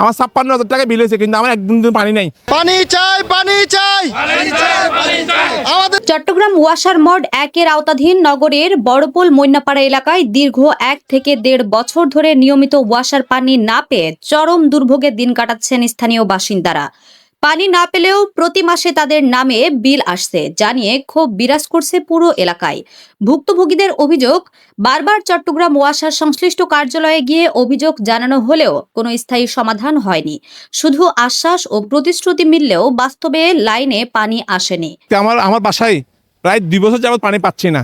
আমার 56,000 টাকা বিল হয়েছে, কিন্তু আমার একদিন পানি নাই। পানি চাই, পানি চাই। চট্টগ্রাম ওয়াসার মোড 1-এর আওতাধীন নগরের বড়পোল মৈনাপাড়া এলাকায় দীর্ঘ 1 থেকে 1.5 বছর ধরে নিয়মিত ওয়াসার পানি না পেয়ে চরম দুর্ভোগের দিন কাটাচ্ছেন স্থানীয় বাসিন্দারা। পানি না পেলেও প্রতি মাসে তাদের নামে বিল আসছে, যা নিয়ে ক্ষোভ বিরাজ করছে পুরো এলাকায়। ভুক্তভোগীদের অভিযোগ, বারবার চট্টগ্রাম ওয়াসার সংশ্লিষ্ট কার্যালয়ে গিয়ে অভিযোগ জানানো হলেও কোনো স্থায়ী সমাধান হয়নি। শুধু আশ্বাস ও প্রতিশ্রুতি মিললেও বাস্তবে লাইনে পানি আসেনি। আমার বাসায় প্রায় 2 বছর যাবত পানি পাচ্ছি না।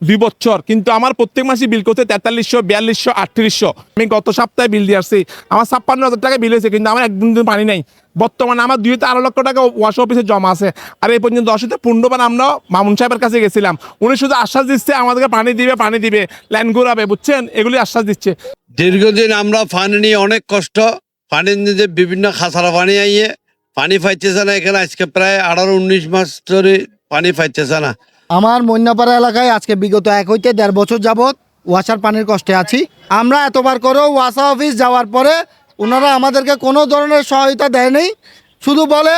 2 বছর, কিন্তু আমার প্রত্যেক মাসে বিল করতে 4300, 4200, 3800। আমি গত সপ্তাহে বিল দিয়ে আসছি, আমার 56,000 টাকা বিল হয়েছে, কিন্তু আমার একদিন পানি নাই। বর্তমানে আমার 2-3 লক্ষ টাকা ওয়াশ অফিসে জমা আছে। আর এই পর্যন্ত 10-15 বার আমরা মামুন সাহেবের কাছে গেছিলাম। উনি শুধু আশ্বাস দিচ্ছে আমাদেরকে পানি দিবে, লাইন ঘুরাবে, বুঝছেন, এগুলি আশ্বাস দিচ্ছে। দীর্ঘদিন আমরা পানি নিয়ে অনেক কষ্ট, পানি নিয়ে বিভিন্ন খাসারা পানি আইয়ে পানি পাইতেছে না। এখানে আজকে প্রায় 18-19 মাস ধরে পানি পাইতেছে না। আমার মৈনাপাড়া এলাকায় আজকে বিগত 1 হইতে 1.5 বছর যাবত ওয়াসার পানির কষ্টে আছি। আমরা এতবার করেও ওয়াসা অফিস যাওয়ার পরে ওনারা আমাদেরকে কোনো ধরনের সহায়তা দেয়নি। শুধু বলে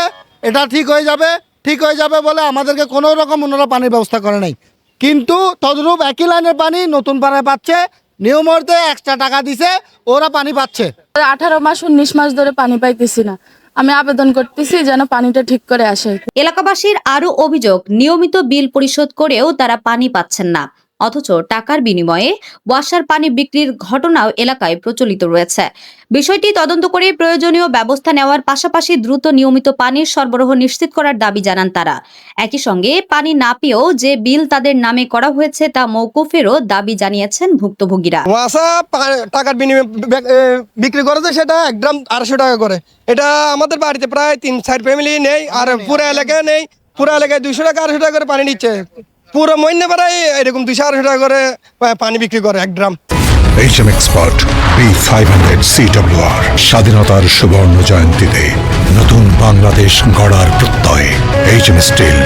এটা ঠিক হয়ে যাবে বলে আমাদেরকে কোনো রকম ওনারা পানির ব্যবস্থা করে নাই। কিন্তু তদরূপ একই লাইনের পানি নতুন পাড়ায় পাচ্ছে, নিয়ম মধ্যে এক্সট্রা টাকা দিছে, ওরা পানি পাচ্ছে। 18 মাস 19 মাস ধরে পানি পাইতেছি না। আমি আবেদন করতেছি যেন পানিটা ঠিক করে আসে। এলাকাবাসীর আরও অভিযোগ, নিয়মিত বিল পরিশোধ করেও তারা পানি পাচ্ছেন না, অথচ টাকার বিনিময়ে ওয়াসার পানি বিক্রির ঘটনাও এলাকায় প্রচলিত রয়েছে। বিষয়টি তদন্ত করে প্রয়োজনীয় ব্যবস্থা নেওয়ার পাশাপাশি দ্রুত নিয়মিত পানির সরবরাহ নিশ্চিত করার দাবি জানান তারা। একই সঙ্গে পানি না পেয়েও যে বিল তাদের নামে করা হয়েছে তা মওকুফেরও দাবি জানিয়েছেন ভুক্তভোগীরা। ওয়াসা টাকার বিনিময়ে বিক্রি করে, সেটা 1 গ্রাম 250 টাকা করে। এটা আমাদের বাড়িতে প্রায় 3-4 ফ্যামিলি নেই, আর পুরো এলাকায় নেই। পুরো এলাকায় 200 টাকা 250 টাকা করে পানি নিচ্ছে। পুরো মইন্যপাড়ায় এরকম 200-250 টাকা করে পানি বিক্রি করে 1 গ্রাম। HM Expert B500 CWR স্বাধীনতার সুবর্ণ জয়ন্তীতে নতুন বাংলাদেশ গড়ার প্রত্যয়। HM still.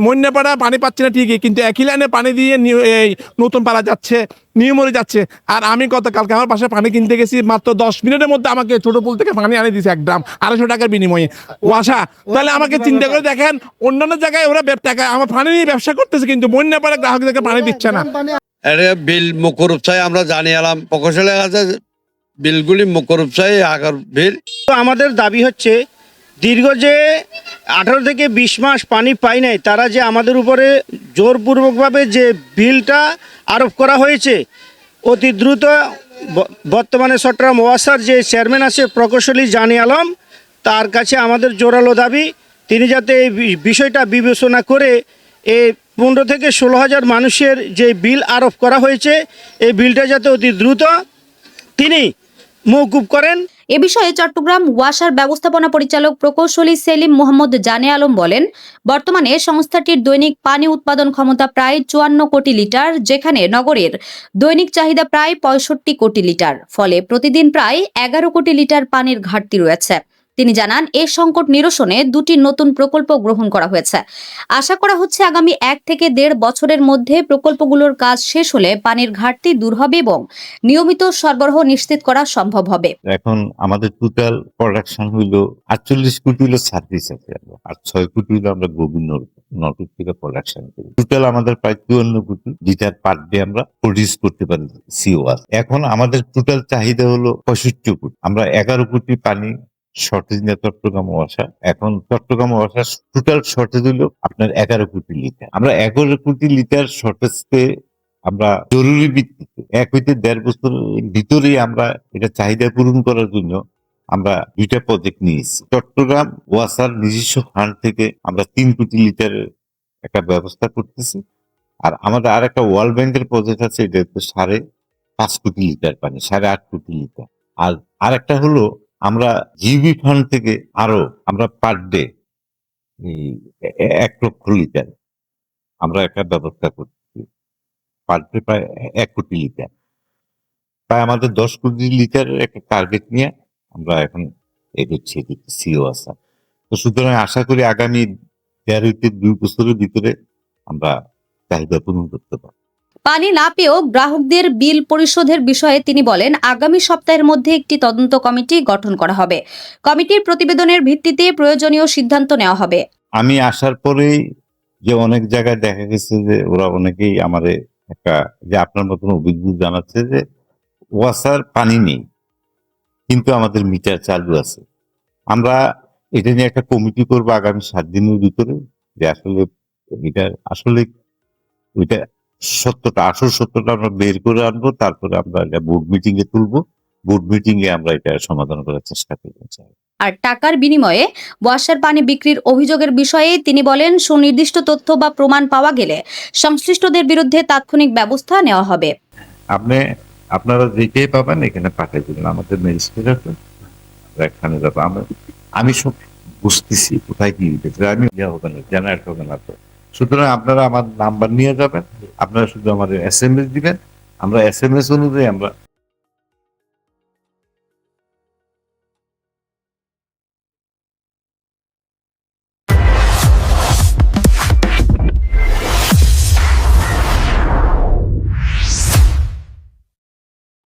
মন্যাপাড়া পানি পাচ্ছে না ঠিকই, কিন্তু একই লাইনে পানি দিয়ে এই নতুন পাড়া যাচ্ছে, নিয়মরে যাচ্ছে। আর আমি গতকালকে আমার পাশে পানি কিনতে গেছি, মাত্র 10 মিনিটের মধ্যে আমাকে ছোট পুল থেকে পানি আনে দিয়েছে 1 গ্রাম 250 টাকার বিনিময়ে ওয়াসা। তাহলে আমাকে চিন্তা করে দেখেন, অন্যান্য জায়গায় ওরা টাকা আমার পানি নিয়ে ব্যবসা করতেছে, কিন্তু মন্যাপাড়া গ্রাহকদেরকে পানি দিচ্ছে না। বিল মুখরূপ চাই, আমরা জানিয়ালাম প্রকৌশলের কাছে বিলগুলি মুখরূপ চাই, আগের বিল। আমাদের দাবি হচ্ছে, দীর্ঘ যে 18 থেকে 20 মাস পানি পাই নাই, তারা যে আমাদের উপরে জোরপূর্বকভাবে যে বিলটা আরোপ করা হয়েছে, অতি দ্রুত বর্তমানে চট্টগ্রাম ওয়াসার যে চেয়ারম্যান আছে প্রকৌশলী জানি আলম, তার কাছে আমাদের জোরালো দাবি, তিনি যাতে এই বিষয়টা বিবেচনা করে এই 15 থেকে 16 হাজার মানুষের যে বিল আরোপ করা হয়েছে, এই বিলটা যাতে অতি দ্রুত তিনি মওকুফ করেন। এ বিষয়ে চট্টগ্রাম ওয়াসার ব্যবস্থাপনা পরিচালক প্রকৌশলী সেলিম মোহাম্মদ জানে আলম বলেন, বর্তমানে সংস্থাটির দৈনিক পানি উৎপাদন ক্ষমতা প্রায় 54 কোটি লিটার, যেখানে নগরের দৈনিক চাহিদা প্রায় 65 কোটি লিটার। ফলে প্রতিদিন প্রায় 11 কোটি লিটার পানির ঘাটতি রয়েছে। তিনি জানান, এই সংকট নিরসনে 2টি নতুন প্রকল্প গ্রহণ করা হয়েছে। আশা করা হচ্ছে আগামী 1 থেকে 1.5 বছরের মধ্যে প্রকল্পগুলোর কাজ শেষ হলে পানির ঘাটতি দূর হবে এবং নিয়মিত সরবরাহ নিশ্চিত করা সম্ভব হবে। এখন আমাদের টোটাল প্রোডাকশন হইলো 48 কোটি হলো সার্ভিস আছে, আর 6 কোটি হলো আমরা গভীর নলকূপ থেকে প্রোডাকশন করি। টোটাল আমাদের প্রায় 54 কোটি লিটার পার ডে আমরা প্রডিউস করতে পারি সিওয়াস। এখন আমাদের টোটাল চাহিদা হলো 65 কোটি। আমরা 11 কোটি পানি শর্টেজ নিয়ে চট্টগ্রাম ওয়াসা, এখন চট্টগ্রাম ওয়াসা টোটাল শর্টেজ হলো আপনার 11 কোটি লিটার। আমরা 11 কোটি লিটার শর্টেজকে আমরা জরুরি ভিত্তিতে 1 হইতে 1.5 বছরের ভিতরেই আমরা এটা চাহিদা পূরণ করার জন্য আমরা 2টা প্রজেক্ট নিয়েছি। চট্টগ্রাম ওয়াসার নিজস্ব ফান্ড থেকে আমরা 3 কোটি লিটারের একটা ব্যবস্থা করতেছি। আর আমাদের আর একটা ওয়ার্ল্ড ব্যাংকের প্রজেক্ট আছে, এটা 5.5 কোটি লিটার পানি, 8.5 কোটি লিটার। আর একটা হলো আমরা জিবি ফান্ড থেকে আরো আমরা পার ডে 1 লক্ষ লিটার আমরা একটা ব্যবস্থা করছি, পার ডে প্রায় 1 কোটি লিটার। প্রায় আমাদের 10 কোটি লিটারের একটা টার্গেট নিয়ে আমরা এখন এগোচ্ছি সিও আসা। তো সুতরাং আশা করি আগামী 1.5 থেকে 2 বছরের ভিতরে আমরা চাহিদা পূরণ করতে পারব। পানি না পেয়েও গ্রাহকদের বিল পরিশোধের বিষয়ে তিনি বলেন, আগামী সপ্তাহের মধ্যে একটি তদন্ত কমিটি গঠন করা হবে। কমিটির প্রতিবেদনের ভিত্তিতে প্রয়োজনীয় সিদ্ধান্ত নেওয়া হবে। আমি আসার পরেই যে অনেক জায়গায় দেখা গেছে যে ওরা অনেকেই আমারে একটা যে আপনার মতন অভিযোগ জানাচ্ছে যে ওয়াসার পানি নেই কিন্তু আমাদের মিটার চালু আছে। আমরা এটা নিয়ে একটা কমিটি করবো আগামী 7 দিনের ভিতরে, যে আসলে এটা আসলে ওইটা সত্যটা, আসল সত্যটা আমরা বের করে আনবো, তারপরে আমরা এটা বোর্ড মিটিং এ তুলবো, বোর্ড মিটিং এ আমরা এটা সমাধান করার চেষ্টা করবো। আর টাকার বিনিময়ে ওয়াসার পানি বিক্রির অভিযোগের বিষয়ে তিনি বলেন, সুনির্দিষ্ট তথ্য বা প্রমাণ পাওয়া গেলে সংশ্লিষ্টদের বিরুদ্ধে তাৎক্ষণিক ব্যবস্থা নেওয়া হবে। আপনারা যেটাই পাবেন এখানে পাঠিয়ে দিবেন, আমাদের ম্যাজিস্ট্রেট আছে এখানে যাবো। আমি সব বুঝতেছি কোথায় কি দিতেছে, আমি হবে না, জেনারেট হবে না। তো সুতরাং আপনারা আমার নাম্বার নিয়ে যাবেন, আপনারা শুধু আমাদের SMS দিবেন, আমরা SMS অনুযায়ী আমরা